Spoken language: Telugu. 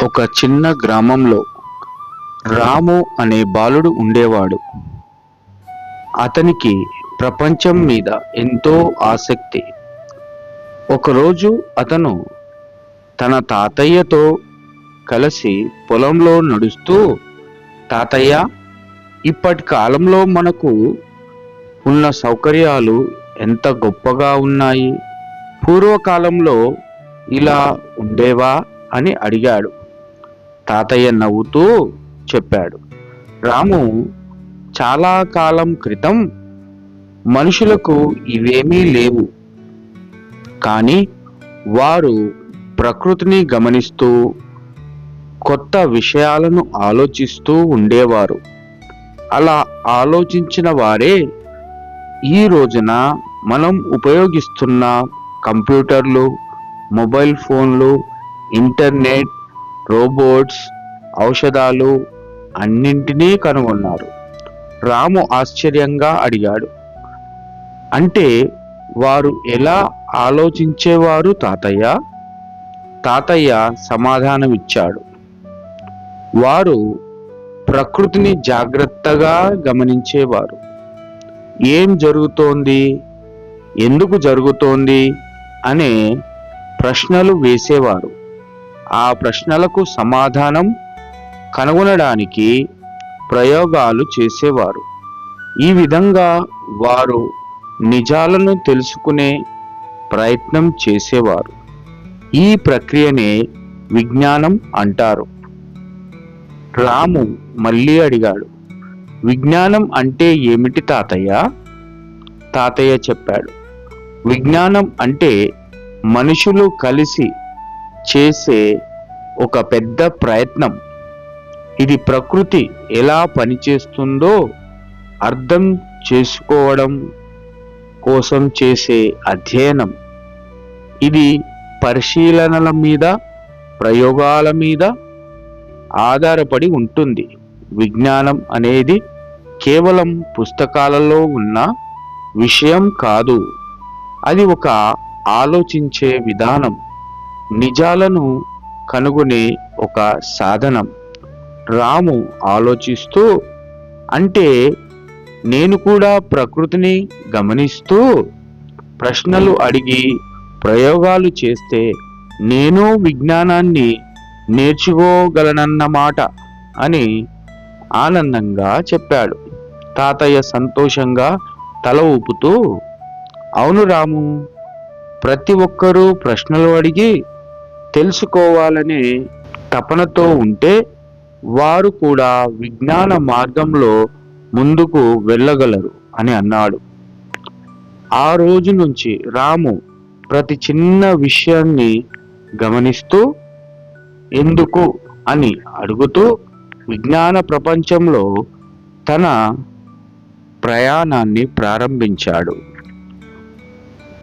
ఒక చిన్న గ్రామంలో రాము అనే బాలుడు ఉండేవాడు. అతనికి ప్రపంచం మీద ఎంతో ఆసక్తి. ఒకరోజు అతను తన తాతయ్యతో కలిసి పొలంలో నడుస్తూ, తాతయ్య, ఇప్పటి కాలంలో మనకు ఉన్న సౌకర్యాలు ఎంత గొప్పగా ఉన్నాయి, పూర్వకాలంలో ఇలా ఉండేవా అని అడిగాడు. తాతయ్య నవ్వుతూ చెప్పాడు, రాము, చాలా కాలం క్రితం మనుషులకు ఇవేమీ లేవు, కానీ వారు ప్రకృతిని గమనిస్తూ కొత్త విషయాలను ఆలోచిస్తూ ఉండేవారు. అలా ఆలోచించిన వారే ఈ రోజున మనం ఉపయోగిస్తున్న కంప్యూటర్లు, మొబైల్ ఫోన్లు, ఇంటర్నెట్, రోబోట్స్, ఔషధాలు అన్నింటినీ కనుగొన్నారు. రాము ఆశ్చర్యంగా అడిగాడు, అంటే వారు ఎలా ఆలోచించేవారు తాతయ్య? తాతయ్య సమాధానమిచ్చాడు, వారు ప్రకృతిని జాగ్రత్తగా గమనించేవారు. ఏం జరుగుతోంది, ఎందుకు జరుగుతోంది అనే ప్రశ్నలు వేసేవారు. ఆ ప్రశ్నలకు సమాధానం కనుగొనడానికి ప్రయోగాలు చేసేవారు. ఈ విధంగా వారు నిజాలను తెలుసుకునే ప్రయత్నం చేసేవారు. ఈ ప్రక్రియనే విజ్ఞానం అంటారు. రాము మళ్ళీ అడిగాడు, విజ్ఞానం అంటే ఏమిటి తాతయ్య? తాతయ్య చెప్పాడు, విజ్ఞానం అంటే మనుషులు కలిసి చేసే ఒక పెద్ద ప్రయత్నం. ఇది ప్రకృతి ఎలా పనిచేస్తుందో అర్థం చేసుకోవడం కోసం చేసే అధ్యయనం. ఇది పరిశీలనల మీద, ప్రయోగాల మీద ఆధారపడి ఉంటుంది. విజ్ఞానం అనేది కేవలం పుస్తకాలలో ఉన్న విషయం కాదు, అది ఒక ఆలోచించే విధానం, నిజాలను కనుగొనే ఒక సాధనం. రాము ఆలోచిస్తూ, అంటే నేను కూడా ప్రకృతిని గమనిస్తూ ప్రశ్నలు అడిగి ప్రయోగాలు చేస్తే నేను విజ్ఞానాన్ని నేర్చుకోగలనన్నమాట అని ఆనందంగా చెప్పాడు. తాతయ్య సంతోషంగా తల ఊపుతూ, అవును రాము, ప్రతి ఒక్కరూ ప్రశ్నలు అడిగి తెలుసుకోవాలనే తపనతో ఉంటే వారు కూడా విజ్ఞాన మార్గంలో ముందుకు వెళ్ళగలరు అని అన్నాడు. ఆ రోజు నుంచి రాము ప్రతి చిన్న విషయాన్ని గమనిస్తూ, ఎందుకు అని అడుగుతూ విజ్ఞాన ప్రపంచంలో తన ప్రయాణాన్ని ప్రారంభించాడు.